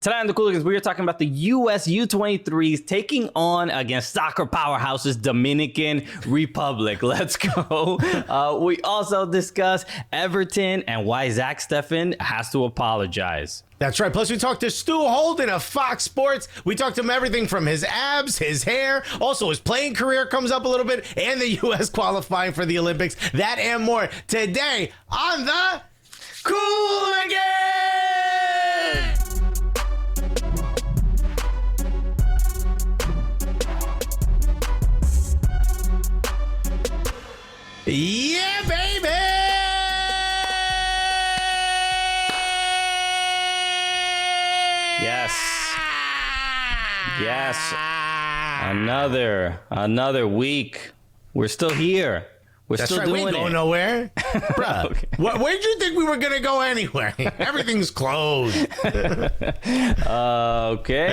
Tonight on the Cooligans, we are talking about the US U23s taking on against soccer powerhouses Dominican Republic. Let's go. We also discuss Everton and why ZACK STEFFEN has to apologize. That's right. Plus, we talked to Stu Holden of Fox Sports. We talked to him everything from his abs, his hair, also his playing career comes up a little bit, and the U.S. qualifying for the Olympics. That and more today on the Cooligans! Yeah, baby! Yes. Another week. We're still here. We're That's still right. doing We ain't going nowhere. Bruh, Okay. Where'd you think we were going to go anyway? Everything's closed. Okay.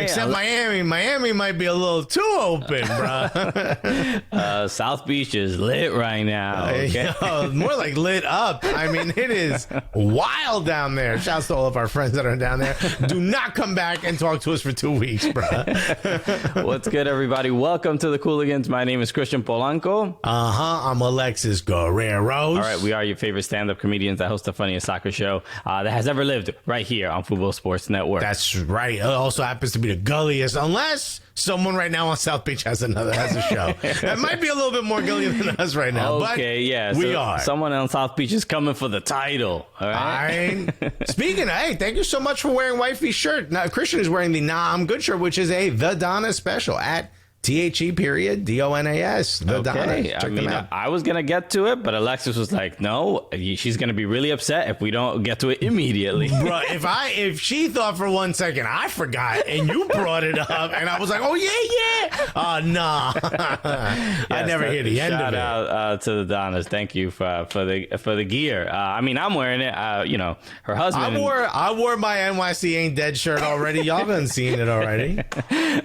Except Miami. Miami might be a little too open, bruh. South Beach is lit right now. Okay. More like lit up. I mean, it is wild down there. Shouts to all of our friends that are down there. Do not come back and talk to us for 2 weeks, bruh. What's good, everybody? Welcome to the Cooligans. My name is Christian Polanco. I'm Alexis Guerreros. All right, we are your favorite stand-up comedians that host the funniest soccer show that has ever lived right here on Fubo Sports Network. That's right. It also happens to be the gulliest, unless someone right now on South Beach has a show. That might be a little bit more gully than us right now. Okay, yeah. We are. Someone on South Beach is coming for the title. All right. Speaking of, hey, thank you so much for wearing Wifey's shirt. Now, Christian is wearing the Nah, I'm Good shirt, which is a The Donna special at THE.DONAS. The Donna. Check them out. I was going to get to it, but Alexis was like, no, she's going to be really upset if we don't get to it immediately. Bro, if she thought for 1 second I forgot and you brought it up and I was like, oh, yeah. Nah. Yes, I never hear the end of it. Shout out to the Donnas. Thank you for the gear. I'm wearing it. Her husband. I wore my NYC Ain't Dead shirt already. Y'all haven't seen it already.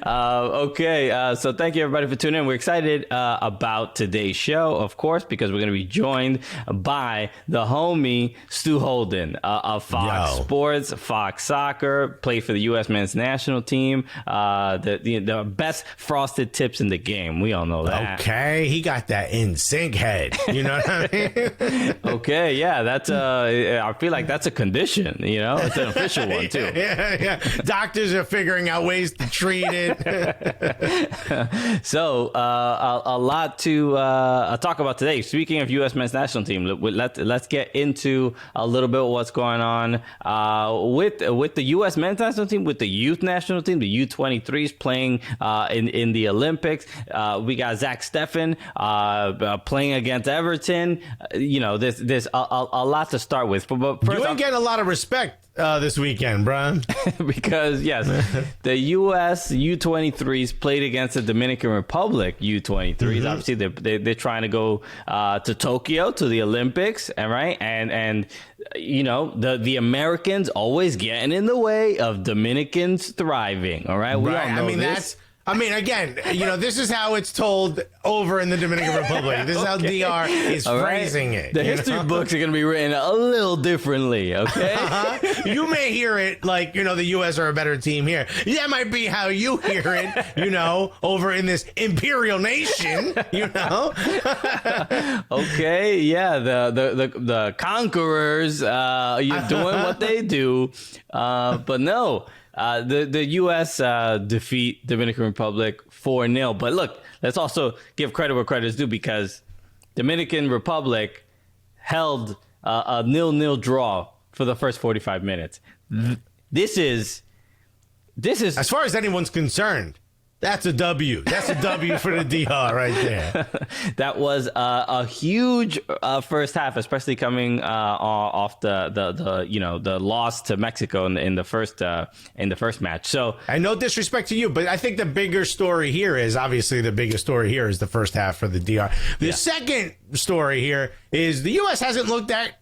Okay. So thank you, everybody, for tuning in. We're excited about today's show, of course, because we're going to be joined by the homie Stu Holden of Fox Sports, Fox Soccer, played for the U.S. men's national team, the best frosted tips in the game. We all know that. Okay, he got that in sync head. You know what I mean? Okay, yeah, that's I feel like that's a condition. You know, it's an official one too. Yeah. Doctors are figuring out ways to treat it. So a lot to talk about today. Speaking of U.S. men's national team, let's get into a little bit of what's going on with the U.S. men's national team, with the youth national team, the U23s playing in the Olympics. We got ZACK STEFFEN playing against Everton. There's a lot to start with. But first, you ain't getting a lot of respect this weekend, bro. Because yes, the U.S. U23s played against the Dominican Republic U23s. Mm-hmm. Obviously, they're trying to go to Tokyo, to the Olympics, and the Americans always getting in the way of Dominicans thriving. All right, we all know this. Again, this is how it's told over in the Dominican Republic. This is how DR is phrasing it. The history books are going to be written a little differently, okay? You may hear it like, the U.S. are a better team here. That might be how you hear it, over in this imperial nation, Okay, yeah, the conquerors, you're doing what they do, but no. The U.S. defeat Dominican Republic 4-0. But look, let's also give credit where credit is due, because Dominican Republic held a 0-0 draw for the first 45 minutes. This is as far as anyone's concerned. That's a W. That's a W for the DR right there. That was a huge first half, especially coming off the loss to Mexico in the first match. So, and no disrespect to you, but I think the biggest story here is the first half for the DR. The second story here is the U.S. hasn't looked that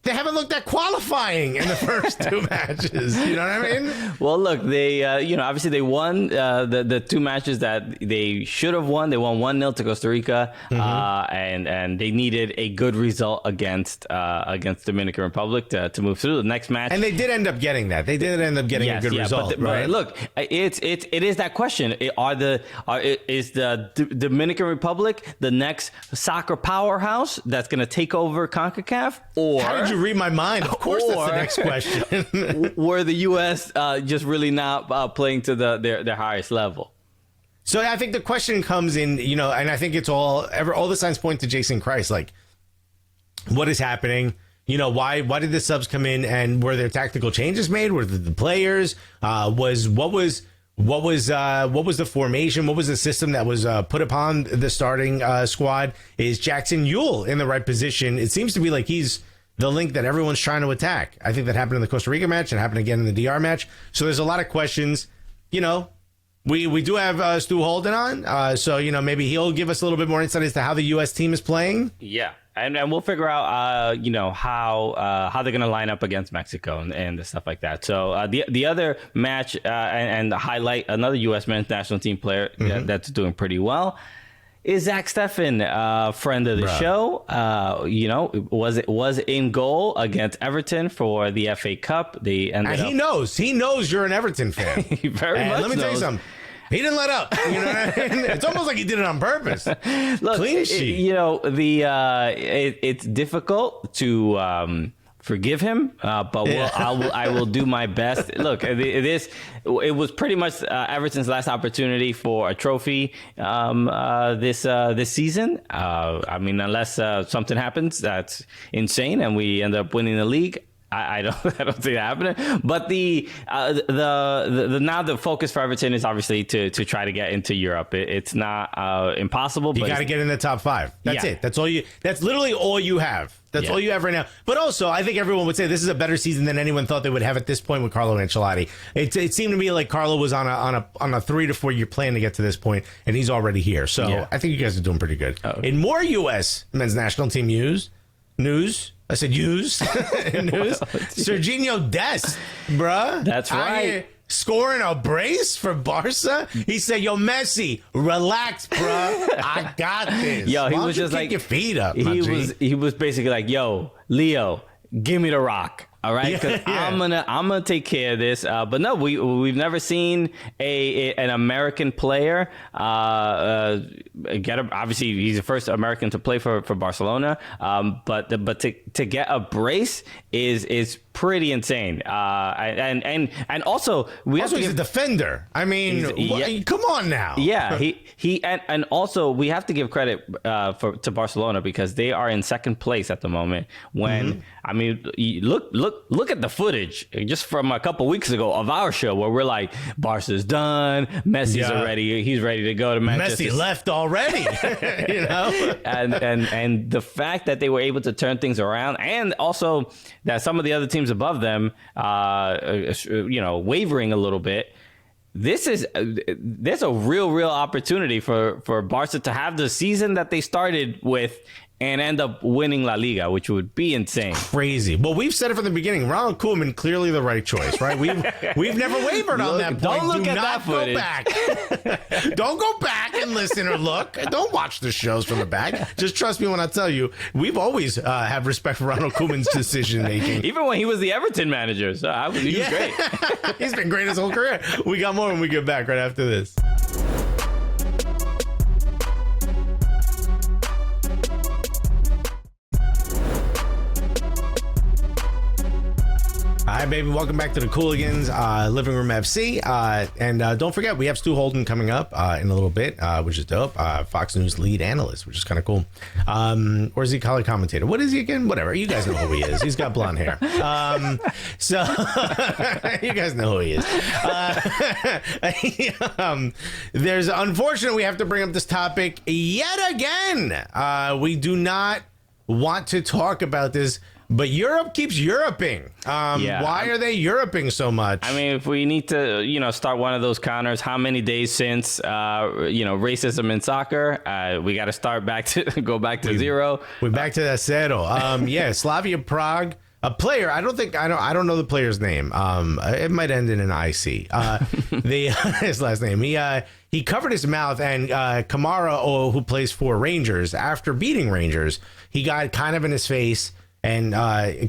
they haven't looked at qualifying in the first 2 matches. You know what I mean? Well, look, they obviously they won the 2 matches that they should have won. They won 1-0 to Costa Rica, and they needed a good result against Dominican Republic to move through the next match. And they did end up getting that. They did end up getting a good result. Right? But look, it is that question. Is the Dominican Republic the next soccer powerhouse that's going to take over CONCACAF, or how did you read my mind? Of course, that's the next question. Were the U.S. Just really not playing to their highest level? So I think the question comes in, and I think it's all the signs point to Jason Christ. Like, what is happening? Why did the subs come in, and were there tactical changes made? Were the players? What was the formation? What was the system that was put upon the starting squad? Is Jackson Ewell in the right position? It seems to be like he's the link that everyone's trying to attack. I think that happened in the Costa Rica match and happened again in the DR match. So there's a lot of questions. We do have Stu Holden on, so maybe he'll give us a little bit more insight as to how the U.S. team is playing. Yeah, and we'll figure out how they're gonna line up against Mexico and the stuff like that. So the other match and highlight another U.S. men's national team player that's doing pretty well is ZACK, STEFFEN, friend of the show. Was in goal against Everton for the FA Cup. They ended up. He knows you're an Everton fan. He very much let me tell you something. He didn't let up. You know what I mean? It's almost like he did it on purpose. Look, clean sheet. It's difficult to forgive him, but I will do my best. Look, it was pretty much Everton's last opportunity for a trophy this season. I mean, unless something happens that's insane and we end up winning the league. I don't see that happening. But the now the focus for Everton is obviously to try to get into Europe. It's not impossible. You got to get in the top 5. That's it. That's all you. That's literally all you have. That's all you have right now. But also, I think everyone would say this is a better season than anyone thought they would have at this point with Carlo Ancelotti. It seemed to me like Carlo was on a 3 to 4 year plan to get to this point, and he's already here. So I think you guys are doing pretty good. In more U.S. men's national team news. I said news. Serginho Dest, bruh. That's right. Scoring a brace for Barca. He said, "Yo, Messi, relax, bruh. I got this." Yo, he Why was don't just you like kick your feet up. He was basically like, "Yo, Leo, give me the rock." All right, because I'm gonna take care of this. But no, we've never seen an American player obviously he's the first American to play for Barcelona. But to get a brace is pretty insane. And also he's a defender. I mean, come on now. Yeah, he and also we have to give credit to Barcelona because they are in second place at the moment. When I mean, look at the footage just from a couple weeks ago of our show where we're like, Barca's done, Messi's already, he's ready to go to Manchester. Messi left already, and the fact that they were able to turn things around, and also that some of the other teams above them, wavering a little bit. There's a real opportunity for Barca to have the season that they started with and end up winning La Liga, which would be insane. Crazy. Well, we've said it from the beginning. Ronald Koeman, clearly the right choice, right? We've never wavered on that point. Don't look at that footage. Go back. Don't go back and listen or look. Don't watch the shows from the back. Just trust me when I tell you, we've always have respect for Ronald Koeman's decision making. Even when he was the Everton manager, so he was great. He's been great his whole career. We got more when we get back right after this. Hi, baby. Welcome back to the Cooligans Living Room FC. And don't forget, we have Stu Holden coming up in a little bit, which is dope. Fox News lead analyst, which is kind of cool. Or is he color commentator? What is he again? Whatever. You guys know who he is. He's got blonde hair. So you guys know who he is. There's unfortunately, we have to bring up this topic yet again. We do not want to talk about this, but Europe keeps Europing. Why are they Europing so much? I mean, if we need to, start one of those counters, how many days since, racism in soccer? We got to go back to zero. We're back to that zero. Slavia Prague a player. I don't know the player's name. It might end in an IC. His last name. He covered his mouth, and Kamara, who plays for Rangers, after beating Rangers, he got kind of in his face and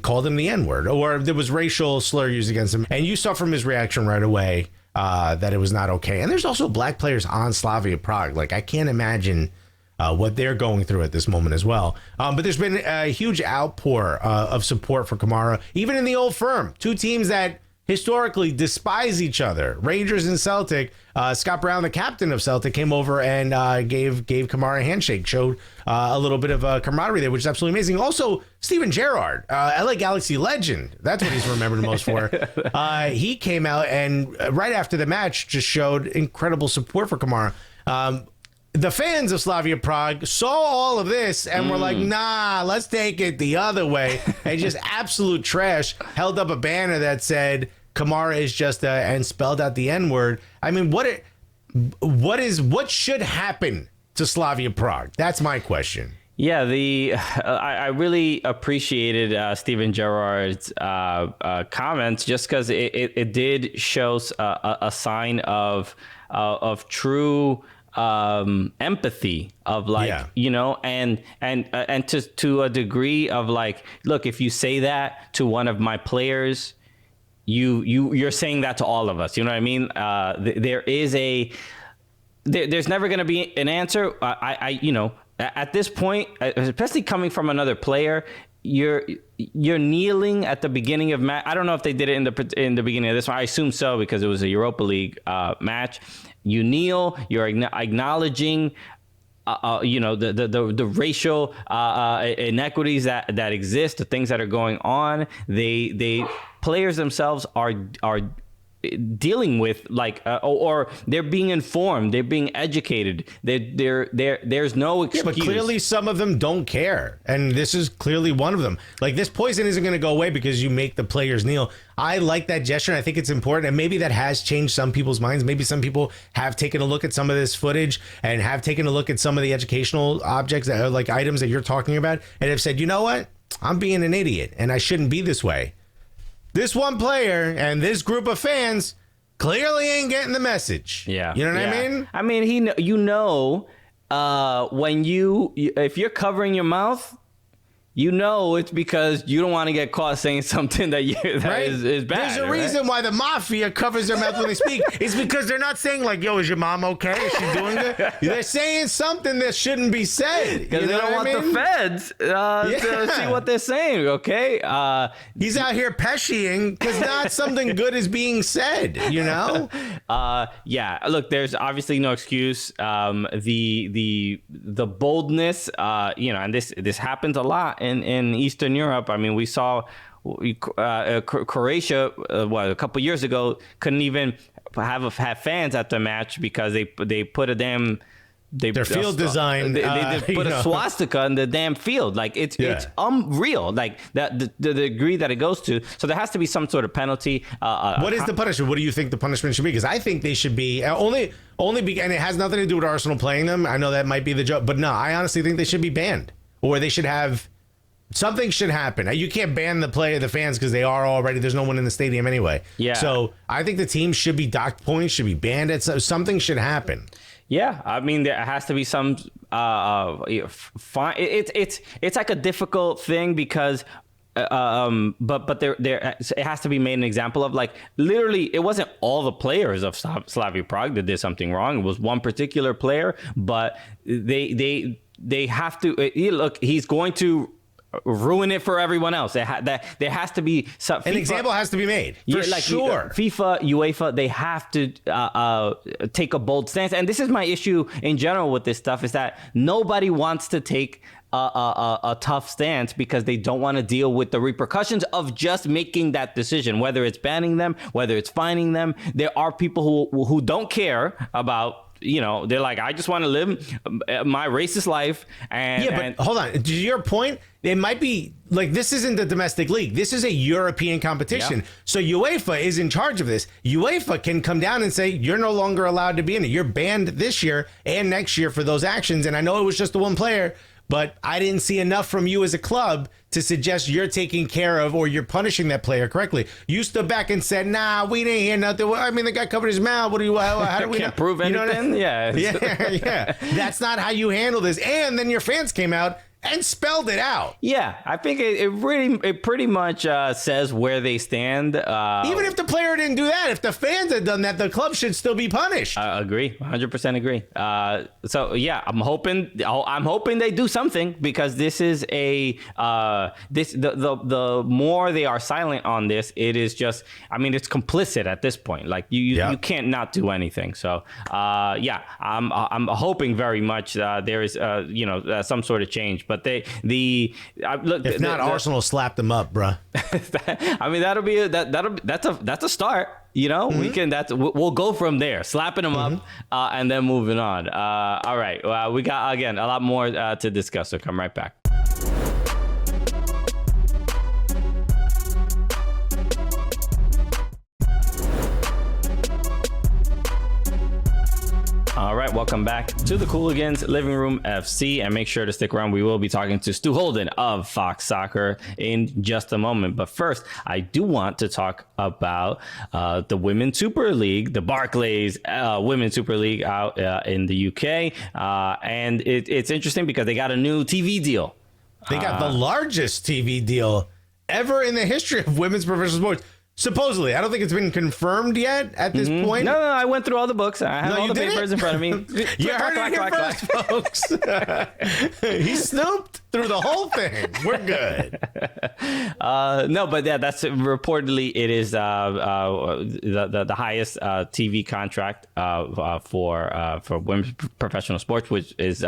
called him the N-word, or there was racial slur used against him. And you saw from his reaction right away that it was not okay. And there's also black players on Slavia Prague. Like, I can't imagine what they're going through at this moment as well. But there's been a huge outpour of support for Kamara, even in the old firm. Two teams that historically despise each other, Rangers and Celtic. Scott Brown, the captain of Celtic, came over and gave Kamara a handshake, showed a little bit of camaraderie there, which is absolutely amazing. Also, Steven Gerrard, LA Galaxy legend. That's what he's remembered most for. He came out and right after the match just showed incredible support for Kamara. The fans of Slavia Prague saw all of this and were like, nah, let's take it the other way. And just absolute trash, held up a banner that said Kamara is just and spelled out the N-word. I mean, what should happen to Slavia Prague? That's my question. Yeah, I really appreciated Steven Gerrard's comments, just because it did show a sign of true empathy, of like, you know, and to a degree of like, look, if you say that to one of my players, you're saying that to all of us. You know what I mean? There's never going to be an answer. You know, at this point, especially coming from another player, you're kneeling at the beginning of match. I don't know if they did it in the beginning of this one. I assume so, because it was a Europa League match. You kneel. You're acknowledging, you know, the racial inequities that exist, the things that are going on. They players themselves are dealing with, like, or they're being informed, they're being educated. There's no excuse. Yeah, but clearly some of them don't care, and this is clearly one of them. Like, this poison isn't going to go away because you make the players kneel. I like that gesture, and I think it's important, and maybe that has changed some people's minds. Maybe some people have taken a look at some of this footage and have taken a look at some of the educational objects, that are like items that you're talking about, and have said, you know what, I'm being an idiot and I shouldn't be this way. This one player and this group of fans clearly ain't getting the message. Yeah. You know what I mean? I mean, when if you're covering your mouth, you know it's because you don't want to get caught saying something that is bad. There's a reason why the mafia covers their mouth when they speak. It's because they're not saying like, yo, is your mom okay? Is she doing good? They're saying something that shouldn't be said. Because they don't want the feds to see what they're saying, okay? He's out here peshying because not something good is being said, you know? Yeah, look, there's obviously no excuse. The boldness, you know, and this happens a lot in Eastern Europe. I mean, we saw Croatia, a couple years ago, couldn't even have fans at the match because they put a damn their field design. They put a swastika in the damn field. Like it's unreal. Like that the degree that it goes to. So there has to be some sort of penalty. What is the punishment? What do you think the punishment should be? Because I think they should be only and it has nothing to do with Arsenal playing them. I know that might be the joke, but no, I honestly think they should be banned, or they should have. Something should happen. You can't ban the fans because they are already. There's no one in the stadium anyway. Yeah. So I think the team should be docked points, should be banned. Something should happen. Yeah, I mean there has to be some. Fine. It's like a difficult thing because. But there it has to be made an example of. Like, literally, it wasn't all the players of Slavia Prague that did something wrong. It was one particular player, but they have to look. He's going to ruin it for everyone else. There has to be some. An example has to be made for sure. FIFA, UEFA, they have to take a bold stance. And this is my issue in general with this stuff: is that nobody wants to take a tough stance because they don't want to deal with the repercussions of just making that decision, whether it's banning them, whether it's fining them. There are people who don't care about. You know, they're like, I just want to live my racist life. But hold on. To your point, it might be like, this isn't the domestic league. This is a European competition. Yeah. So UEFA is in charge of this. UEFA can come down and say, you're no longer allowed to be in it. You're banned this year and next year for those actions. And I know it was just the one player, but I didn't see enough from you as a club to suggest you're taking care of or you're punishing that player correctly. You stood back and said, nah, we didn't hear nothing. I mean, the guy covered his mouth. What do you, how do we can't prove anything? Yeah. That's not how you handle this. And then your fans came out and spelled it out. Yeah, I think it pretty much says where they stand. Even if the player didn't do that, if the fans had done that, the club should still be punished. I agree, 100% agree. So yeah, I'm hoping they do something, because this is the more they are silent on this, it is just, I mean, it's complicit at this point. Like you can't not do anything. So I'm hoping very much there is some sort of change. But if not, Arsenal slapped them up, bruh. I mean, that's a start. We can. We'll go from there, slapping them up, and then moving on. All right, we got again a lot more to discuss. So come right back. All right, welcome back to the Cooligans Living Room FC, and make sure to stick around. We will be talking to Stu Holden of Fox Soccer in just a moment. But first, I do want to talk about the Women's Super League, the Barclays Women's Super League out in the UK. And it's interesting because they got a new TV deal. They got the largest TV deal ever in the history of women's professional sports. Supposedly. I don't think it's been confirmed yet at this point. No, I went through all the books. I have all the papers in front of me. You heard it here first, folks. He snooped through the whole thing. We're good. No, but yeah, that's reportedly it is the highest TV contract for women's professional sports, which is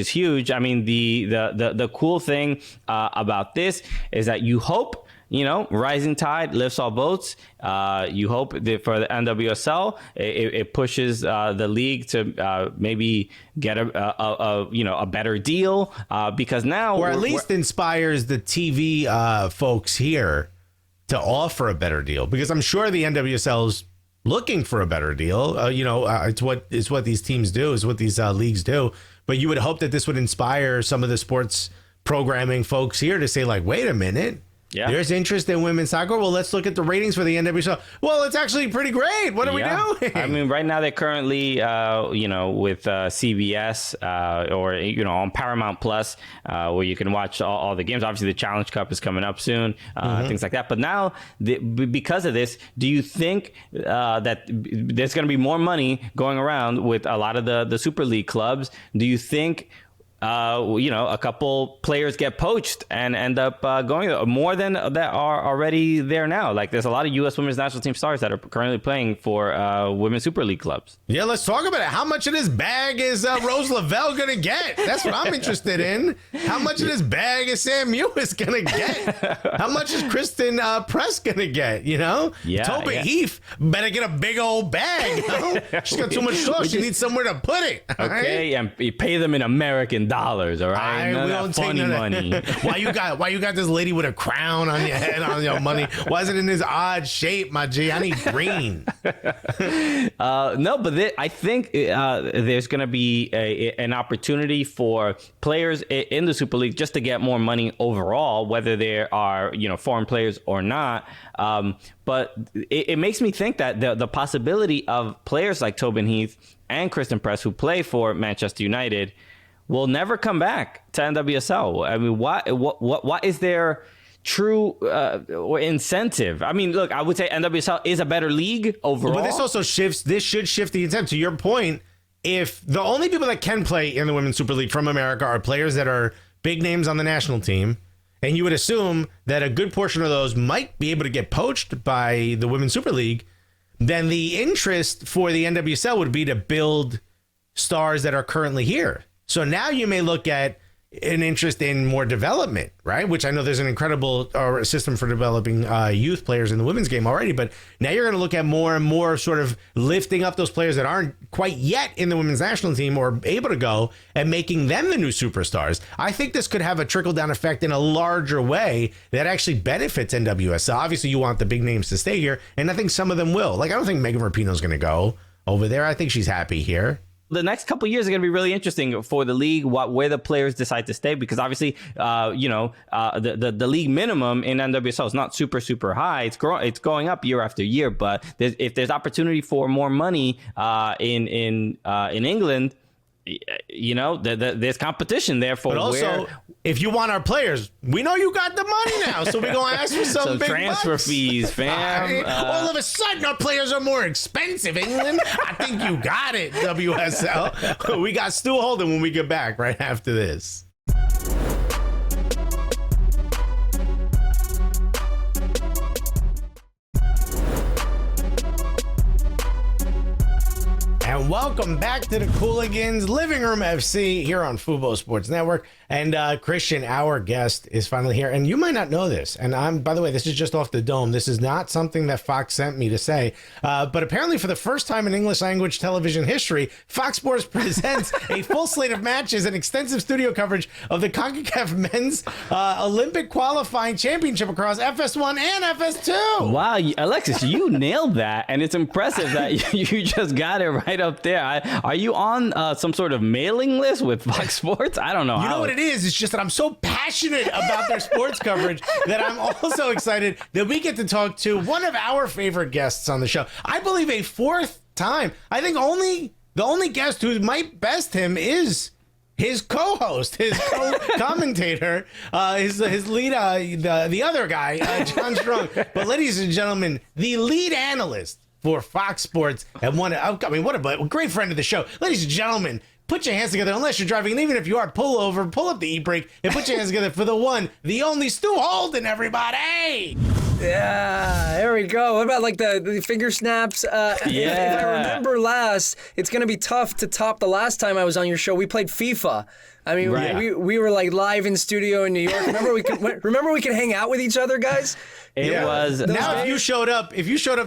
huge. I mean, the cool thing about this is that you hope, rising tide lifts all boats. You hope that for the NWSL, it pushes the league to maybe get a better deal, because now, or at least inspires the TV folks here to offer a better deal, because I'm sure the NWSL's looking for a better deal. It's what these teams do, is what these leagues do. But you would hope that this would inspire some of the sports programming folks here to say, like, wait a minute. Yeah. There's interest in women's soccer. Well, let's look at the ratings for the NWSL. Well, it's actually pretty great. What are we doing? I mean, right now they're currently, with CBS or, on Paramount Plus, where you can watch all the games. Obviously, the Challenge Cup is coming up soon, things like that. But now, because of this, do you think that there's going to be more money going around with a lot of the Super League clubs? Do you think a couple players get poached and end up going more than that are already there now? Like, there's a lot of U.S. women's national team stars that are currently playing for women's Super League clubs. Yeah, let's talk about it. How much of this bag is Rose Lavelle going to get? That's what I'm interested in. How much of this bag is Sam Mewis going to get? How much is Kristen Press going to get? Toby Heath better get a big old bag. She's got too much sauce. She needs somewhere to put it. Okay, and you pay them in American dollars, all right? We don't take funny money. Why you got this lady with a crown on your head on your money? Why is it in this odd shape, my G? I need green. No, but I think there's going to be an opportunity for players in the Super League just to get more money overall, whether there are foreign players or not. But it makes me think that the possibility of players like Tobin Heath and Kristen Press, who play for Manchester United, will never come back to NWSL. I mean, what is their true incentive? I mean, look, I would say NWSL is a better league overall. But this also shifts. This should shift the incentive. To your point, if the only people that can play in the Women's Super League from America are players that are big names on the national team, and you would assume that a good portion of those might be able to get poached by the Women's Super League, then the interest for the NWSL would be to build stars that are currently here. So now you may look at an interest in more development, right? Which I know there's an incredible system for developing youth players in the women's game already. But now you're going to look at more and more sort of lifting up those players that aren't quite yet in the women's national team or able to go, and making them the new superstars. I think this could have a trickle-down effect in a larger way that actually benefits NWSL. Obviously, you want the big names to stay here, and I think some of them will. Like, I don't think Megan Rapinoe's going to go over there. I think she's happy here. The next couple of years are going to be really interesting for the league, where the players decide to stay, because obviously, the league minimum in NWSL is not super high. It's going up year after year, but if there's opportunity for more money in England, there's competition there for. But also, if you want our players, we know you got the money now, so we're gonna ask for some big transfer bucks. fees, fam. All of a sudden, our players are more expensive. England, I think you got it. WSL. We got Stu Holden when we get back right after this. And welcome back to the Cooligans Living Room FC here on Fubo Sports Network. And Christian, our guest, is finally here. And you might not know this. And by the way, this is just off the dome. This is not something that Fox sent me to say. But apparently, for the first time in English language television history, Fox Sports presents a full slate of matches and extensive studio coverage of the CONCACAF Men's Olympic Qualifying Championship across FS1 and FS2. Wow, Alexis, you nailed that. And it's impressive that you just got it right up there. Are you on some sort of mailing list with Fox Sports? I don't know. You know what it is? It's just that I'm so passionate about their sports coverage that I'm also excited that we get to talk to one of our favorite guests on the show. I believe a fourth time. I think the only guest who might best him is his co-host, his co-commentator, his lead, the other guy, John Strong. But ladies and gentlemen, the lead analyst for Fox Sports and what a great friend of the show. Ladies and gentlemen, put your hands together, unless you're driving, and even if you are, pull up the e-brake and put your hands together for the one, the only Stu Holden, everybody! Yeah, there we go. What about like the finger snaps? If I remember last, it's going to be tough to top the last time I was on your show. We played FIFA. I mean, we were like live in studio in New York. Remember we could hang out with each other, guys? It was. Now, if you showed up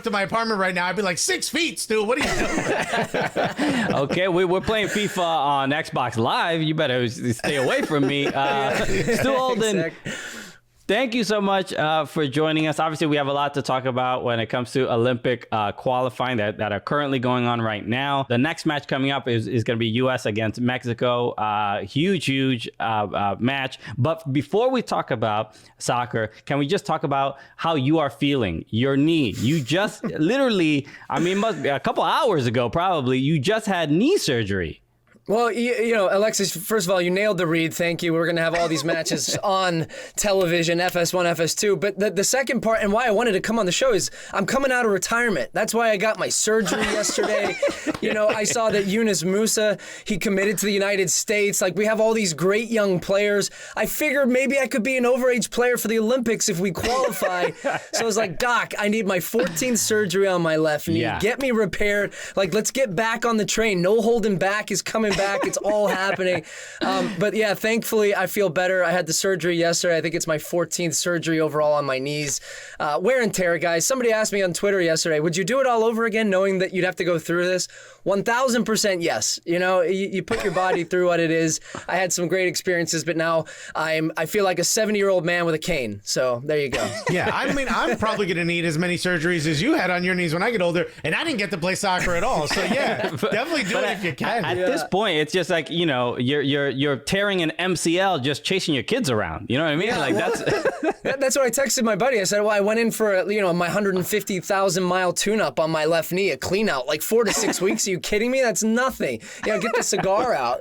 to my apartment right now, I'd be like 6 feet, Stu. What are you doing? Okay, we're playing FIFA on Xbox Live. You better stay away from me. Stu Holden. Exactly. Thank you so much for joining us. Obviously, we have a lot to talk about when it comes to Olympic qualifying that are currently going on right now. The next match coming up is going to be U.S. against Mexico. Huge match. But before we talk about soccer, can we just talk about how you are feeling? Your knee. You just literally, must be a couple hours ago probably, you just had knee surgery. Well, Alexis, first of all, you nailed the read. Thank you. We're going to have all these matches on television, FS1, FS2. But the second part, and why I wanted to come on the show, is I'm coming out of retirement. That's why I got my surgery yesterday. I saw that Yunus Musa, he committed to the United States. Like, we have all these great young players. I figured maybe I could be an overage player for the Olympics if we qualify. So I was like, Doc, I need my 14th surgery on my left knee. Yeah. Get me repaired. Like, let's get back on the train. No holding back is coming back. It's all happening. But yeah, thankfully I feel better. I had the surgery yesterday. I think it's my 14th surgery overall on my knees. Wear and tear, guys. Somebody asked me on Twitter yesterday, would you do it all over again knowing that you'd have to go through this? 1,000% yes. You put your body through what it is. I had some great experiences, but now I feel like a 70-year-old man with a cane. So there you go. Yeah, I'm probably going to need as many surgeries as you had on your knees when I get older, and I didn't get to play soccer at all. So yeah, definitely do it if you can. At this point, it's just like, you're tearing an MCL just chasing your kids around. You know what I mean? Yeah, like that's what I texted my buddy. I said, well, I went in for my 150,000 mile tune-up on my left knee, a clean out, like 4 to 6 weeks. Are you kidding me? That's nothing. Get the cigar out.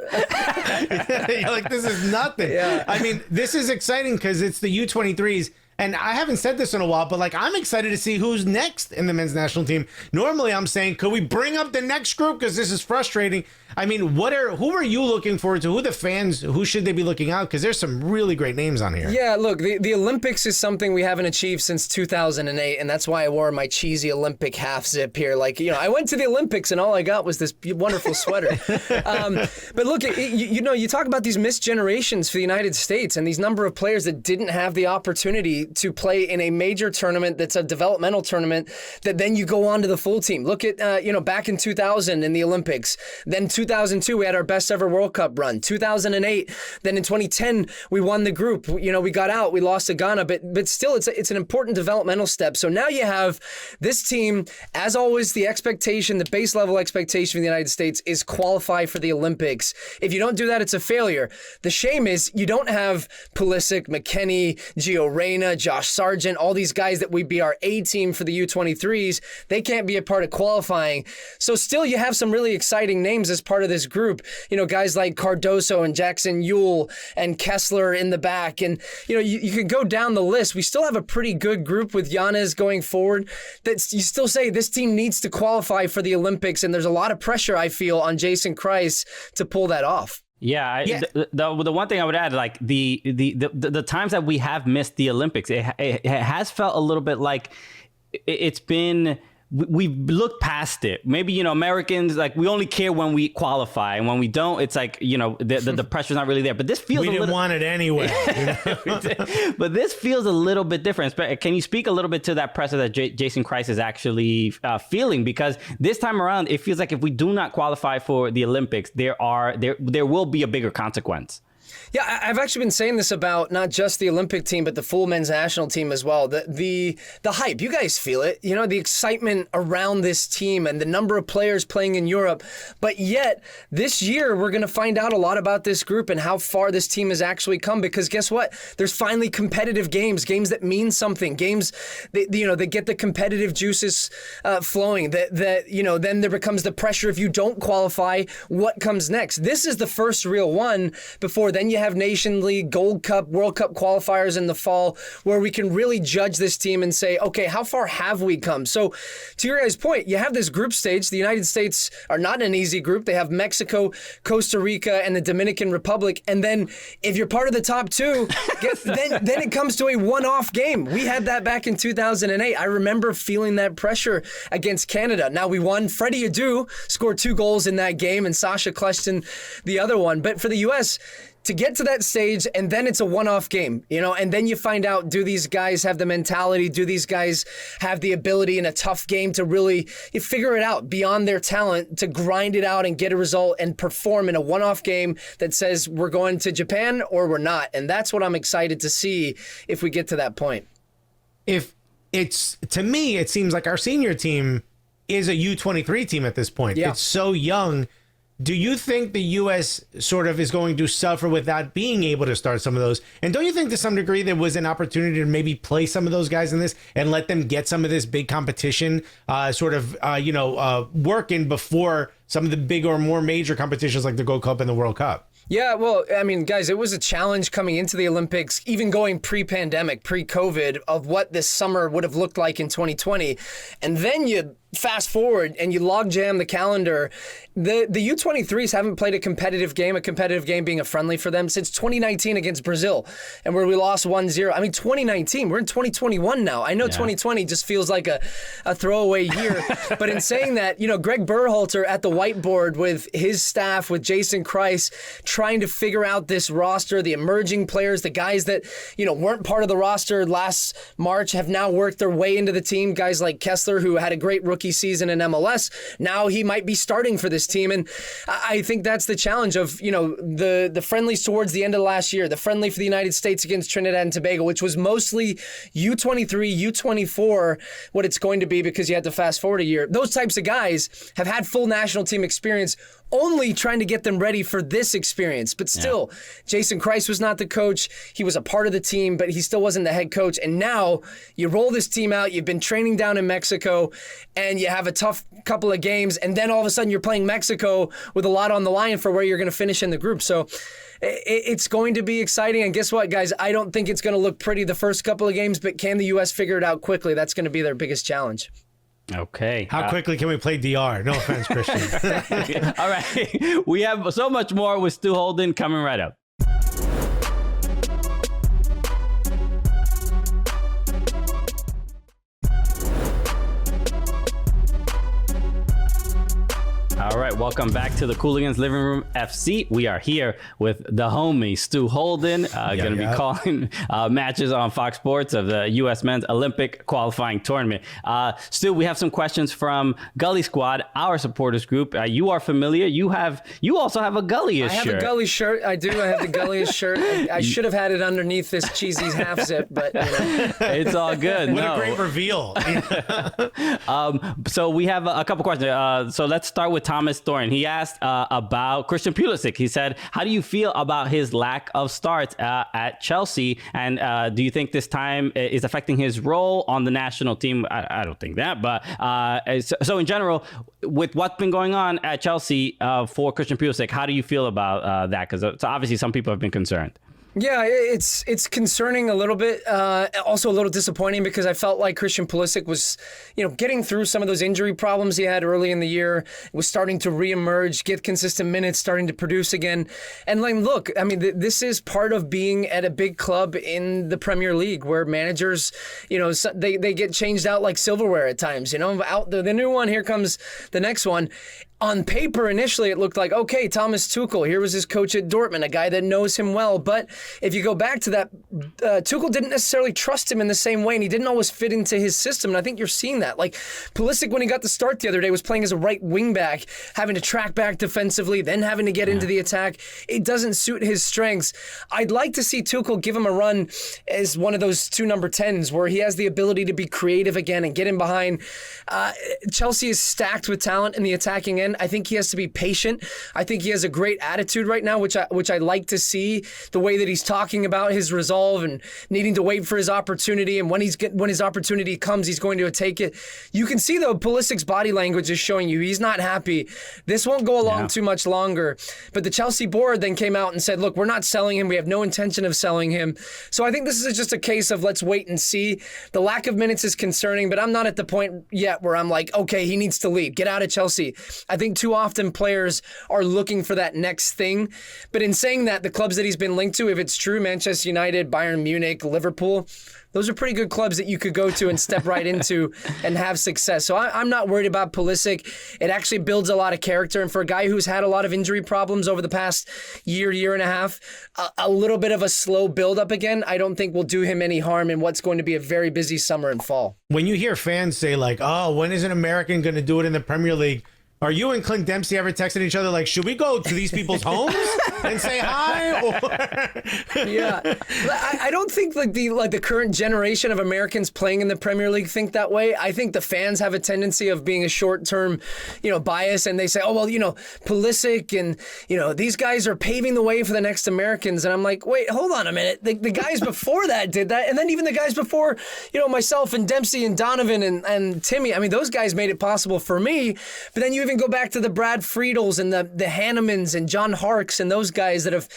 You're like, this is nothing. Yeah. This is exciting because it's the U23s. And I haven't said this in a while, but I'm excited to see who's next in the men's national team. Normally I'm saying, could we bring up the next group? Because this is frustrating. Who are you looking forward to? Who should they be looking out? Because there's some really great names on here. Yeah, look, the Olympics is something we haven't achieved since 2008, and that's why I wore my cheesy Olympic half zip here. I went to the Olympics and all I got was this wonderful sweater. But look, you talk about these missed generations for the United States and these number of players that didn't have the opportunity to play in a major tournament that's a developmental tournament that then you go on to the full team. Look at, back in 2000 in the Olympics. Then 2002, we had our best ever World Cup run. 2008, then in 2010, we won the group. We got out, we lost to Ghana, but still it's an important developmental step. So now you have this team, as always, the expectation, the base level expectation of the United States is qualify for the Olympics. If you don't do that, it's a failure. The shame is you don't have Pulisic, McKennie, Gio Reyna, Josh Sargent, all these guys that would be our A team for the U23s. They can't be a part of qualifying. So still you have some really exciting names as part of this group. Guys like Cardoso and Jackson Ewell and Kessler in the back. And, you could go down the list. We still have a pretty good group with Yanez going forward that you still say this team needs to qualify for the Olympics. And there's a lot of pressure, I feel, on Jason Kreis to pull that off. Yeah, the one thing I would add, like the times that we have missed the Olympics, it has felt a little bit like it's been. We've looked past it. Maybe, Americans, like, we only care when we qualify, and when we don't, it's like, the pressure's not really there. But this feels we didn't want it anyway. But this feels a little bit different. Can you speak a little bit to that pressure that Jason Kreis is actually feeling? Because this time around, it feels like if we do not qualify for the Olympics, there will be a bigger consequence. Yeah, I've actually been saying this about not just the Olympic team, but the full men's national team as well. The hype, you guys feel it, the excitement around this team and the number of players playing in Europe. But yet, this year, we're going to find out a lot about this group and how far this team has actually come. Because guess what? There's finally competitive games that mean something, games that, that get the competitive juices flowing. Then there becomes the pressure if you don't qualify, what comes next? This is the first real one before then you have Nation League, Gold Cup, World Cup qualifiers in the fall, where we can really judge this team and say, okay, how far have we come? So to your guys' point, you have this group stage. The United States are not an easy group. They have Mexico, Costa Rica, and the Dominican Republic. And then if you're part of the top two, then it comes to a one-off game. We had that back in 2008. I remember feeling that pressure against Canada. Now we won. Freddie Adu scored 2 goals in that game, and Sasha Kljestan the other one. But for the U.S., to get to that stage, and then it's a one-off game, and then you find out, do these guys have the mentality? Do these guys have the ability in a tough game to really figure it out beyond their talent, to grind it out and get a result and perform in a one-off game that says we're going to Japan or we're not? And that's what I'm excited to see if we get to that point. To me, it seems like our senior team is a U23 team at this point. Yeah. It's so young. Do you think the U.S. sort of is going to suffer without being able to start some of those? And don't you think to some degree there was an opportunity to maybe play some of those guys in this and let them get some of this big competition working before some of the big or more major competitions like the Gold Cup and the World Cup? Yeah, well, I mean, guys, it was a challenge coming into the Olympics, even going pre-pandemic, pre-COVID, of what this summer would have looked like in 2020. And then you fast forward and you logjam the calendar. The U23s haven't played a competitive game being a friendly for them, since 2019 against Brazil, and where we lost 1-0. I mean, 2019, we're in 2021 now. I know 2020 just feels like a throwaway year, but in saying that, Greg Berhalter at the whiteboard with his staff, with Jason Kreis, trying to figure out this roster, the emerging players, the guys that, weren't part of the roster last March have now worked their way into the team. Guys like Kessler, who had a great rookie season in MLS, now he might be starting for this team. And I think that's the challenge of, the friendlies towards the end of last year, the friendly for the United States against Trinidad and Tobago, which was mostly U23, U24, what it's going to be because you had to fast forward a year. Those types of guys have had full national team experience, only trying to get them ready for this experience. But still, Jason Kreis was not the coach. He was a part of the team, but he still wasn't the head coach. And now you roll this team out. You've been training down in Mexico, and you have a tough couple of games. And then all of a sudden you're playing Mexico with a lot on the line for where you're going to finish in the group. So it's going to be exciting. And guess what, guys? I don't think it's going to look pretty the first couple of games, but can the U.S. figure it out quickly? That's going to be their biggest challenge. Okay. How quickly can we play DR? No offense, Christian. All right. We have so much more with Stu Holden coming right up. All right, welcome back to the Cooligans Living Room FC. We are here with the homie Stu Holden, going to be calling matches on Fox Sports of the U.S. Men's Olympic qualifying tournament. Stu, we have some questions from Gully Squad, our supporters group. You are familiar. You also have a Gully-ish shirt. I have a Gully shirt. I do. I have the Gully-ish shirt. I should have had it underneath this cheesy half zip, but you know. It's all good. What a great reveal. So we have a couple questions. So let's start with Thomas Thorne. He asked about Christian Pulisic. He said, how do you feel about his lack of starts at Chelsea? And do you think this time is affecting his role on the national team? I don't think that. But so in general, with what's been going on at Chelsea for Christian Pulisic, how do you feel about that? Because obviously some people have been concerned. Yeah, it's concerning a little bit, also a little disappointing because I felt like Christian Pulisic was, getting through some of those injury problems he had early in the year, was starting to reemerge, get consistent minutes, starting to produce again. And look, I mean, this is part of being at a big club in the Premier League where managers, they get changed out like silverware at times, out the new one, here comes the next one. On paper, initially, it looked like, okay, Thomas Tuchel, here was his coach at Dortmund, a guy that knows him well. But if you go back to that, Tuchel didn't necessarily trust him in the same way, and he didn't always fit into his system. And I think you're seeing that. Like, Pulisic, when he got the start the other day, was playing as a right wing back, having to track back defensively, then having to get into the attack. It doesn't suit his strengths. I'd like to see Tuchel give him a run as one of those two number 10s where he has the ability to be creative again and get in behind. Chelsea is stacked with talent in the attacking end. I think he has to be patient. I think he has a great attitude right now, which I like to see, the way that he's talking about his resolve and needing to wait for his opportunity. And when his opportunity comes, he's going to take it. You can see, though, Pulisic's body language is showing you he's not happy. This won't go along too much longer. But the Chelsea board then came out and said, look, we're not selling him. We have no intention of selling him. So I think this is just a case of let's wait and see. The lack of minutes is concerning, but I'm not at the point yet where I'm like, okay, he needs to leave. Get out of Chelsea. I think too often players are looking for that next thing. But in saying that, the clubs that he's been linked to, if it's true, Manchester United, Bayern Munich, Liverpool, those are pretty good clubs that you could go to and step right into and have success. So I'm not worried about Pulisic. It actually builds a lot of character. And for a guy who's had a lot of injury problems over the past year and a half, a little bit of a slow build-up again, I don't think will do him any harm in what's going to be a very busy summer and fall. When you hear fans say like, oh, when is an American going to do it in the Premier League? Are you and Clint Dempsey ever texting each other like, should we go to these people's homes and say hi? Yeah, I don't think the current generation of Americans playing in the Premier League think that way. I think the fans have a tendency of being a short-term, bias, and they say, oh well, Pulisic and these guys are paving the way for the next Americans, and I'm like, wait, hold on a minute. The guys before that did that, and then even the guys before, myself and Dempsey and Donovan and Timmy. I mean, those guys made it possible for me, but then you even go back to the Brad Friedels and the Hannemans and John Harkes and those guys that have,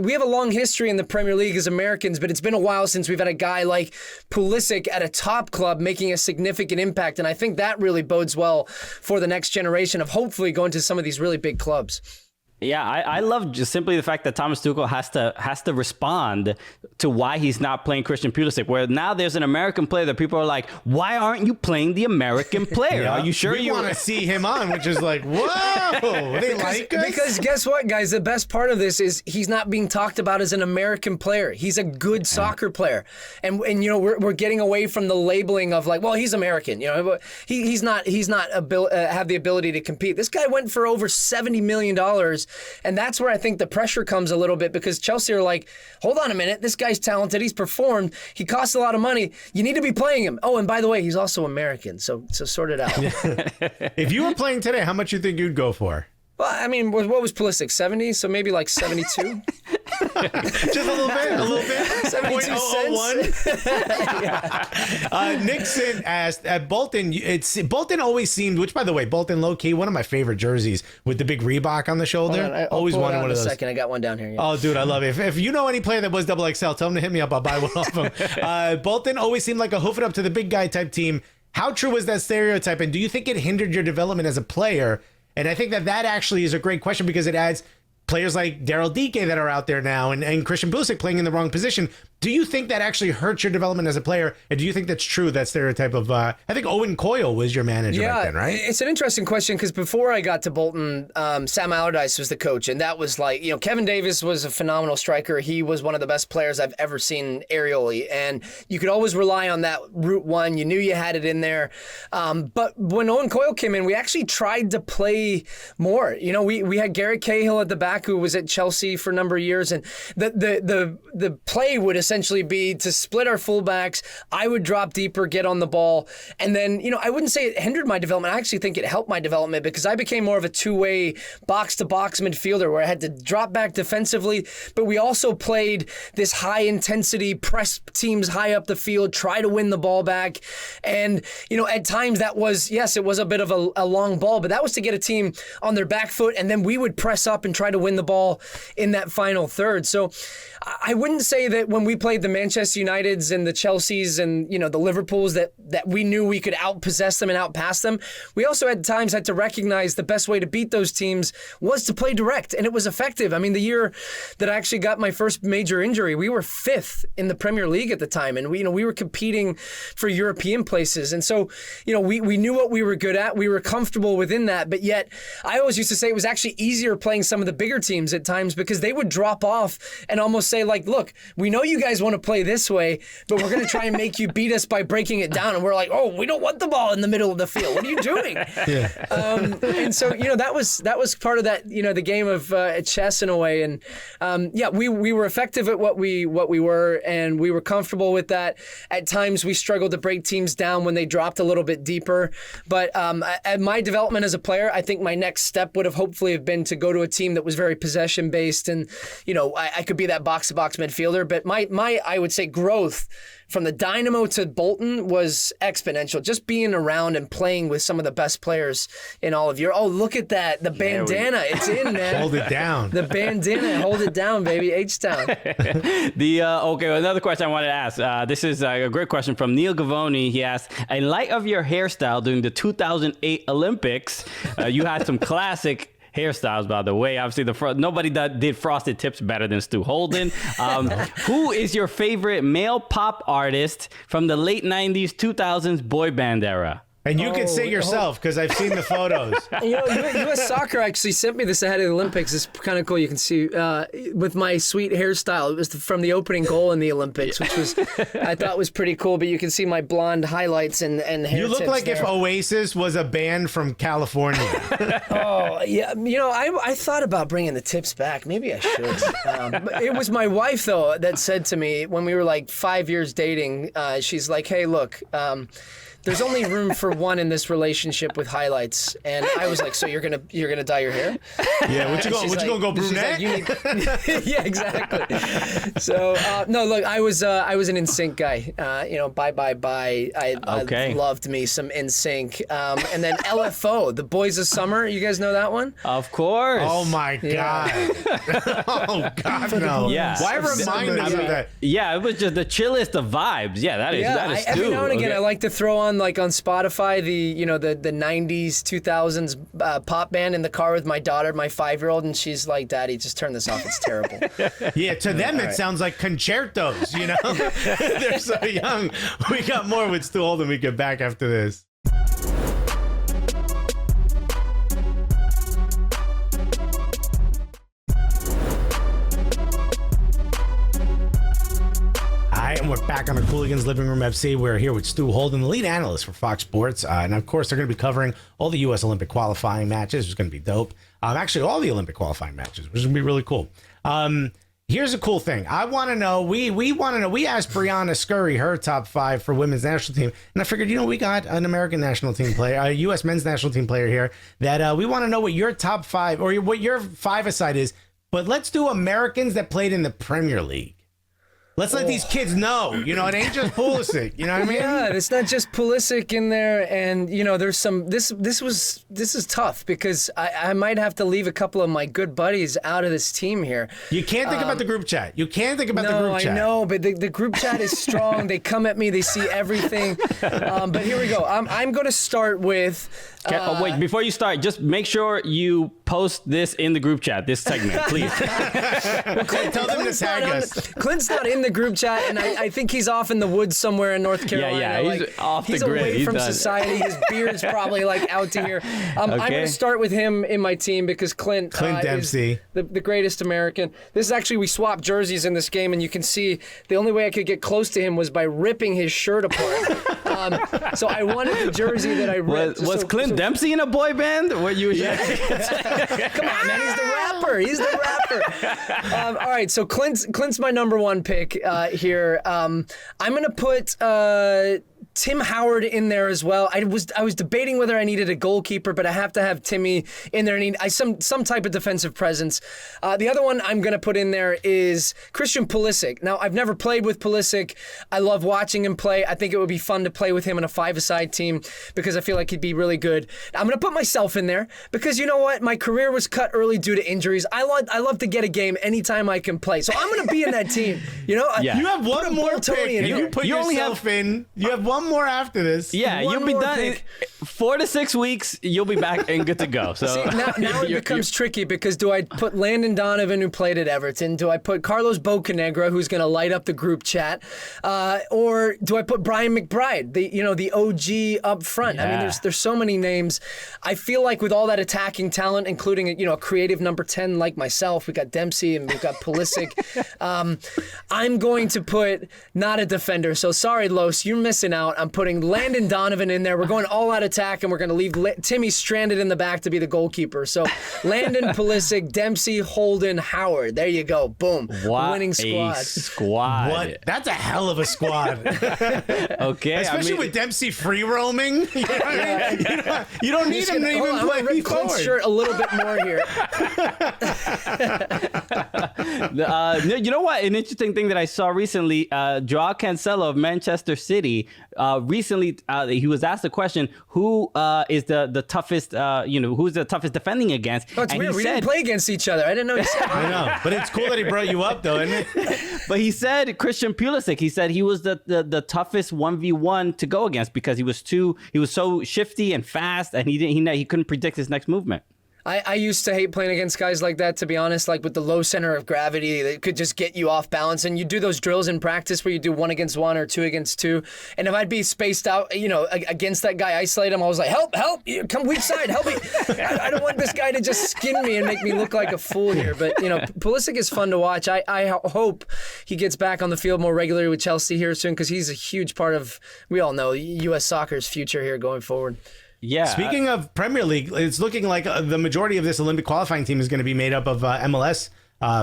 we have a long history in the Premier League as Americans, but it's been a while since we've had a guy like Pulisic at a top club making a significant impact. And I think that really bodes well for the next generation of hopefully going to some of these really big clubs. Yeah, I love just simply the fact that Thomas Tuchel has to respond to why he's not playing Christian Pulisic. Where now there's an American player that people are like, why aren't you playing the American player? Are you sure you want to see him on? Which is like, whoa, they like us? Because guess what, guys? The best part of this is he's not being talked about as an American player. He's a good soccer player, and we're getting away from the labeling of like, well, he's American. He's not have the ability to compete. This guy went for over $70 million. And that's where I think the pressure comes a little bit because Chelsea are like, hold on a minute, this guy's talented, he's performed, he costs a lot of money, you need to be playing him. Oh, and by the way, he's also American, so sort it out. If you were playing today, how much you think you'd go for? Well, I mean, what was Pulisic, 70? So maybe like 72? Just a little bit. 72 cents. Nixon asked at Bolton. Bolton always seemed, which by the way, Bolton low key, one of my favorite jerseys with the big Reebok on the shoulder. I'll always wanted one of those. Second, I got one down here. Yeah. Oh, dude, I love it. If you know any player that was XXL, tell them to hit me up. I'll buy one off them. Bolton always seemed like a hoof it up to the big guy type team. How true was that stereotype, and do you think it hindered your development as a player? And I think that actually is a great question because it adds players like Daryl Dike that are out there now and Christian Pulisic playing in the wrong position. Do you think that actually hurts your development as a player? And do you think that's true, that stereotype of, I think Owen Coyle was your manager back then, right? It's an interesting question because before I got to Bolton, Sam Allardyce was the coach. And that was like, Kevin Davis was a phenomenal striker. He was one of the best players I've ever seen aerially. And you could always rely on that route one. You knew you had it in there. But when Owen Coyle came in, we actually tried to play more. We had Garrett Cahill at the back who was at Chelsea for a number of years. And the play would essentially be to split our fullbacks. I would drop deeper, get on the ball. And then, I wouldn't say it hindered my development. I actually think it helped my development because I became more of a two-way box-to-box midfielder where I had to drop back defensively, but we also played this high-intensity, press teams high up the field, try to win the ball back. And, at times that was, yes, it was a bit of a long ball, but that was to get a team on their back foot, and then we would press up and try to win the ball in that final third. So I wouldn't say that when we played the Manchester Uniteds and the Chelseas and, the Liverpools that we knew we could outpossess them and outpass them. We also at times had to recognize the best way to beat those teams was to play direct, and it was effective. I mean, the year that I actually got my first major injury, we were 5th in the Premier League at the time, and we were competing for European places. And so, we knew what we were good at. We were comfortable within that, but yet I always used to say it was actually easier playing some of the bigger teams at times because they would drop off and almost say like, look, we know you guys want to play this way, but we're going to try and make you beat us by breaking it down. And we're like, oh, we don't want the ball in the middle of the field. What are you doing? And so, that was part of that, the game of chess in a way. And we were effective at what we were, and we were comfortable with that. At times we struggled to break teams down when they dropped a little bit deeper. But at my development as a player, I think my next step would have hopefully have been to go to a team that was very possession based, and I could be that box-to-box midfielder. But my I would say growth from the Dynamo to Bolton was exponential. Just being around and playing with some of the best players in all of Europe. Oh, look at that. The bandana. It's in, man. Hold it down. The bandana. Hold it down, baby. H-Town. Okay, another question I wanted to ask. This is a great question from Neil Gavoni. He asked, in light of your hairstyle during the 2008 Olympics, you had some classic hairstyles, by the way. Obviously, nobody did frosted tips better than Stu Holden. Who is your favorite male pop artist from the late 90s, 2000s boy band era? And you can say yourself because I've seen the photos. U.S. Soccer actually sent me this ahead of the Olympics. It's kind of cool. You can see with my sweet hairstyle. It was from the opening goal in the Olympics, which was I thought was pretty cool. But you can see my blonde highlights and hair. You look tips like there. if Oasis was a band from California. Oh yeah, I thought about bringing the tips back. Maybe I should. But it was my wife though that said to me when we were like 5 years dating. She's like, "Hey, look." There's only room for one in this relationship with highlights, and I was like, "So you're gonna dye your hair?" Yeah, what you gonna go brunette? Like, yeah, exactly. So no, look, I was an NSYNC guy. Bye. I loved me some NSYNC, and then LFO, the Boys of Summer. You guys know that one? Of course. Oh my God. Oh God, no. Yeah. Why remind us of that? Yeah, it was just the chillest of vibes. Yeah, that is every Stu. now and again, I like to throw on like on Spotify the 90s 2000s pop band in the car with my daughter, my 5-year-old, and she's like, "Daddy, just turn this off. It's terrible." Yeah, to them it sounds like concertos. They're so young. We got more with Stu Holden. We get back after this. And we're back on the Cooligans Living Room FC. We're here with Stu Holden, the lead analyst for Fox Sports. And of course, they're going to be covering all the U.S. Olympic qualifying matches, which is going to be dope. Actually, all the Olympic qualifying matches, which is going to be really cool. Here's a cool thing. I want to know, we want to know, we asked Brianna Scurry her top 5 for women's national team. And I figured, we got an American national team player, a U.S. men's national team player here, that we want to know what your top 5 or what your 5-a-side is. But let's do Americans that played in the Premier League. Let's let these kids know, it ain't just Pulisic, you know what I mean? Yeah, it's not just Pulisic in there, and there's some. This is tough because I might have to leave a couple of my good buddies out of this team here. You can't think about the group chat. You can't think about the group chat. I know, but the group chat is strong. They come at me. They see everything. But here we go. I'm going to start with. Wait, before you start, just make sure you post this in the group chat. This segment, please. Tell them to tag us. Clint's not in in the group chat, and I think he's off in the woods somewhere in North Carolina. Yeah, he's off the he's grid. away He's from done. society. His beard's probably like out to here. I'm going to start with him in my team because Clint Dempsey, is the greatest American. This is actually, we swapped jerseys in this game, and you can see the only way I could get close to him was by ripping his shirt apart. So I wanted the jersey that I ripped. Was Clint Dempsey in a boy band? Were you? Come on, man. He's the rapper. All right, so Clint's my number one pick here. I'm going to put Tim Howard in there as well. I was debating whether I needed a goalkeeper, but I have to have Timmy in there. I need some type of defensive presence. The other one I'm going to put in there is Christian Pulisic. Now, I've never played with Pulisic. I love watching him play. I think it would be fun to play with him in a five-a-side team because I feel like he'd be really good. I'm going to put myself in there because you know what? My career was cut early due to injuries. I love to get a game anytime I can play. So I'm going to be in that team. You know, Yeah. you have one more pick. You put you only yourself in. You have one more after this. Yeah, One you'll be more done. pick. 4 to 6 weeks, you'll be back and good to go. So See, now it becomes tricky because do I put Landon Donovan, who played at Everton? Do I put Carlos Bocanegra, who's going to light up the group chat? Or do I put Brian McBride, the OG up front? I mean, Yeah. there's so many names. I feel like with all that attacking talent, including a creative number 10 like myself, we got Dempsey and we've got Pulisic. I'm going to put not a defender. So sorry, Los, you're missing out. I'm putting Landon Donovan in there. We're going all out attack, and we're going to leave Timmy stranded in the back to be the goalkeeper. So Landon, Pulisic, Dempsey, Holden, Howard. There you go. Boom. what Winning squad. a squad. What? That's a hell of a squad. Okay, Especially with Dempsey free roaming. You don't need him to even I'm play gonna rip Clint's forward. shirt a little bit more here. You know what? An interesting thing that I saw recently, Joao Cancelo of Manchester City, recently he was asked the question, who is the toughest, who's the toughest defending against? Oh, it's and weird. he We said, didn't play against each other. I didn't know you said that. I know, but it's cool that he brought you up, though, isn't it? but he said Christian Pulisic. He said he was the toughest 1v1 to go against because he was so shifty and fast, and he couldn't predict his next movement. I used to hate playing against guys like that, to be honest, like with the low center of gravity that could just get you off balance. And you do those drills in practice where you do 1 against 1 or 2 against 2. And if I'd be spaced out, against that guy, isolate him, I was like, help, come weak side, help me. I don't want this guy to just skin me and make me look like a fool here. But, Pulisic is fun to watch. I hope he gets back on the field more regularly with Chelsea here soon because he's a huge part of, we all know, U.S. soccer's future here going forward. Yeah. Speaking of Premier League, it's looking like the majority of this Olympic qualifying team is going to be made up of MLS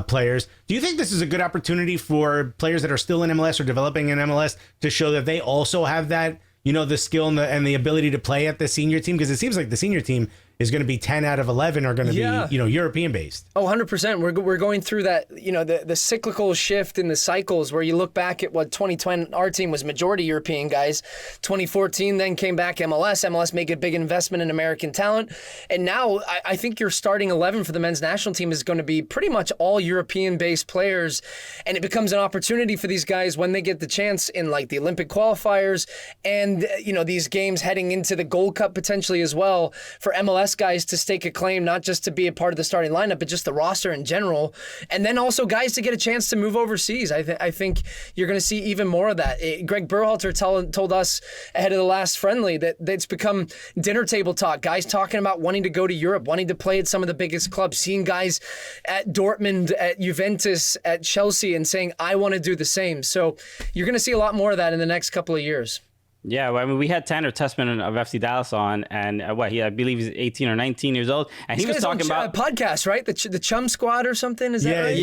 players. Do you think this is a good opportunity for players that are still in MLS or developing in MLS to show that they also have that, the skill and the ability to play at the senior team? Because it seems like the senior team is going to be 10 out of 11 are going to be, European based. Oh, 100%. We're going through that, the cyclical shift in the cycles where you look back at what 2020, our team was majority European guys. 2014 then came back MLS. MLS made a big investment in American talent. And now I think your starting 11 for the men's national team is going to be pretty much all European based players. And it becomes an opportunity for these guys when they get the chance in like the Olympic qualifiers and, these games heading into the Gold Cup potentially as well for MLS guys to stake a claim, not just to be a part of the starting lineup, but just the roster in general. And then also guys to get a chance to move overseas. I think you're going to see even more of that. Greg Berhalter told us ahead of the last friendly that it's become dinner table talk. Guys talking about wanting to go to Europe, wanting to play at some of the biggest clubs, seeing guys at Dortmund, at Juventus, at Chelsea, and saying, I want to do the same. So you're going to see a lot more of that in the next couple of years. Yeah, well, I mean, we had Tanner Tessman of FC Dallas on, and I believe he's 18 or 19 years old, and he was talking about podcast, right? The Chum Squad or something. Is that right?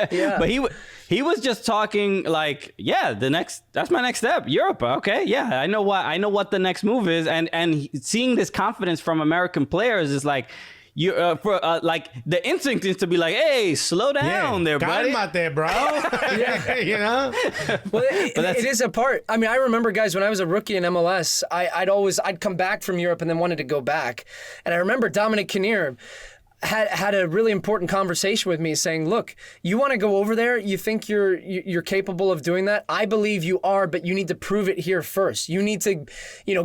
Yeah. But he was just talking like, that's my next step, Europe. Okay, yeah, I know what the next move is, and seeing this confidence from American players is like. Like the instinct is to be like, hey, slow down there, got buddy. him out there, bro. Well, it is a part. I mean, I remember, guys, when I was a rookie in MLS, I'd come back from Europe and then wanted to go back. And I remember Dominic Kinnear. had a really important conversation with me saying, look, you want to go over there, you think you're capable of doing that? I believe you are, but you need to prove it here first. You need to,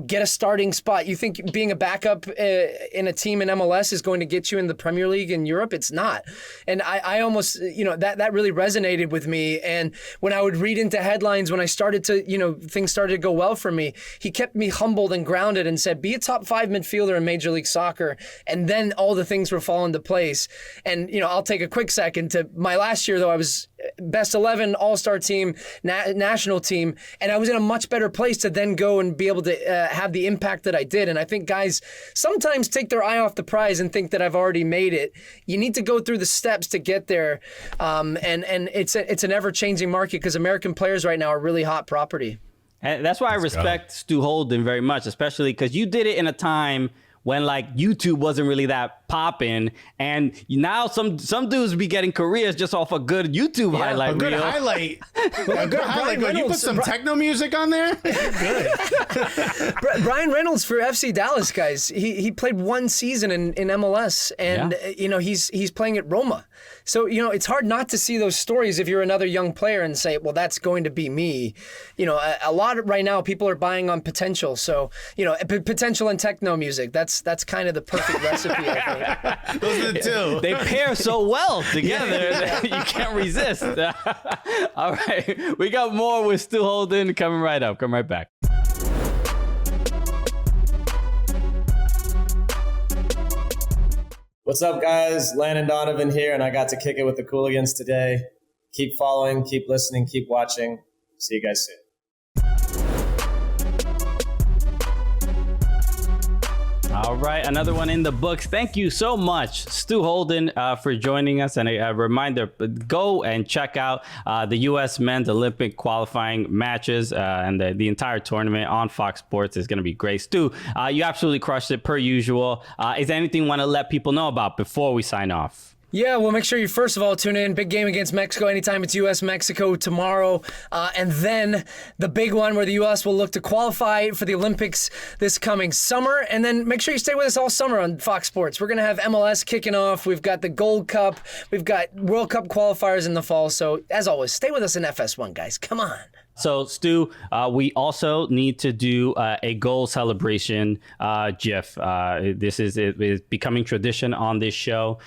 get a starting spot. You think being a backup in a team in MLS is going to get you in the Premier League in Europe? It's not. And I almost, that really resonated with me. And when I would read into headlines, when I started to, things started to go well for me, he kept me humbled and grounded and said, be a top 5 midfielder in Major League Soccer. And then all the things were falling into place. And, I'll take a quick second to my last year, though. I was best 11 all-star team, national team, and I was in a much better place to then go and be able to have the impact that I did. And I think guys sometimes take their eye off the prize and think that I've already made it. You need to go through the steps to get there. And it's an ever-changing market because American players right now are really hot property. And that's why I respect Stu Holden very much, especially because you did it in a time when like YouTube wasn't really that popping, and now some dudes be getting careers just off a good YouTube highlight reel. A good highlight. You put some techno music on there. Good. Brian Reynolds for FC Dallas, guys. He played 1 season in MLS, and he's playing at Roma. So it's hard not to see those stories if you're another young player and say, well, that's going to be me. A lot right now people are buying on potential. So potential and techno music. That's kind of the perfect recipe, I think. Those are the two. They pair so well together that you can't resist. All right. We got more with Stu Holden coming right up. Come right back. What's up, guys? Landon Donovan here, and I got to kick it with the Cooligans today. Keep following, keep listening, keep watching. See you guys soon. All right, another one in the books. Thank you so much, Stu Holden, for joining us. And a reminder, go and check out the U.S. men's Olympic qualifying matches and the entire tournament on Fox Sports. Is going to be great. Stu, you absolutely crushed it per usual. Is there anything you want to let people know about before we sign off? Yeah, well, make sure you, first of all, tune in. Big game against Mexico anytime. It's U.S.-Mexico tomorrow. And then the big one where the U.S. will look to qualify for the Olympics this coming summer. And then make sure you stay with us all summer on Fox Sports. We're going to have MLS kicking off. We've got the Gold Cup. We've got World Cup qualifiers in the fall. So, as always, stay with us in FS1, guys. Come on. So, Stu, we also need to do a goal celebration GIF. This is becoming tradition on this show.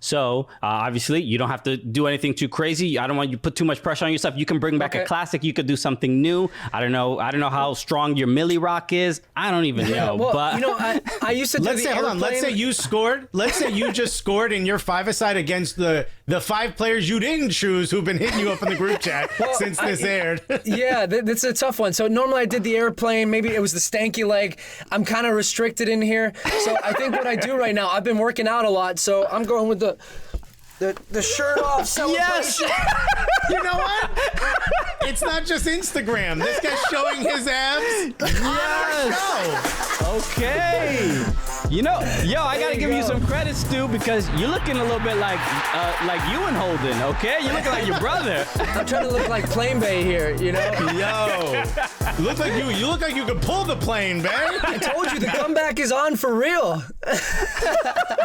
So, obviously, you don't have to do anything too crazy. I don't want you to put too much pressure on yourself. You can bring back a classic. You could do something new. I don't know how strong your Millie Rock is. I don't even know. Well, but I used to do Let's say, hold on. Let's say you scored. Let's say you just scored in your 5-a-side against the 5 players you didn't choose who've been hitting you up in the group chat since this aired. Yeah, that's a tough one. So normally I did the airplane. Maybe it was the stanky leg. I'm kind of restricted in here. So I think what I do right now, I've been working out a lot. So I'm going with the shirt off celebration. Yes. You know what? It's not just Instagram. This guy's showing his abs. Yes. Okay. I gotta give you some credit, Stu, because you're looking a little bit like you and Holden. Okay, you're looking like your brother. I'm trying to look like Plane Bay here. Yo, you look like you could pull the plane, Bay. I told you the comeback is on for real.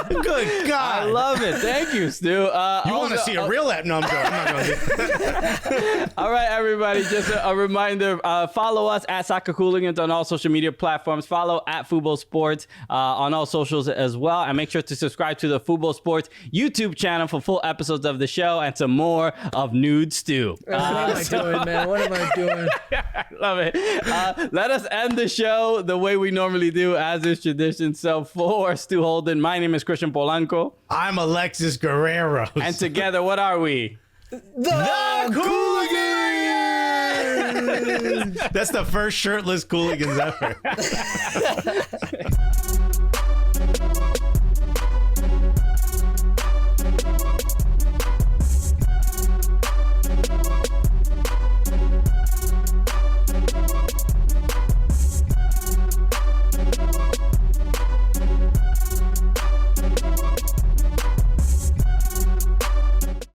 Good God, I love it. Thank you, Stu. You want to see a real app? No, I'm not going to. All right, everybody. Just a reminder: follow us at Soccer Cooligans on all social media platforms. Follow at Fubo Sports on all socials as well, and make sure to subscribe to the Fubo Sports YouTube channel for full episodes of the show and some more of Nude Stu. What am I doing, man? What am I doing? I love it. Let us end the show the way we normally do, as is tradition. So for Stu Holden, my name is Christian Polanco. I'm Alexis Guerrero. And together, what are we? The Cooligans! That's the first shirtless Cooligans ever.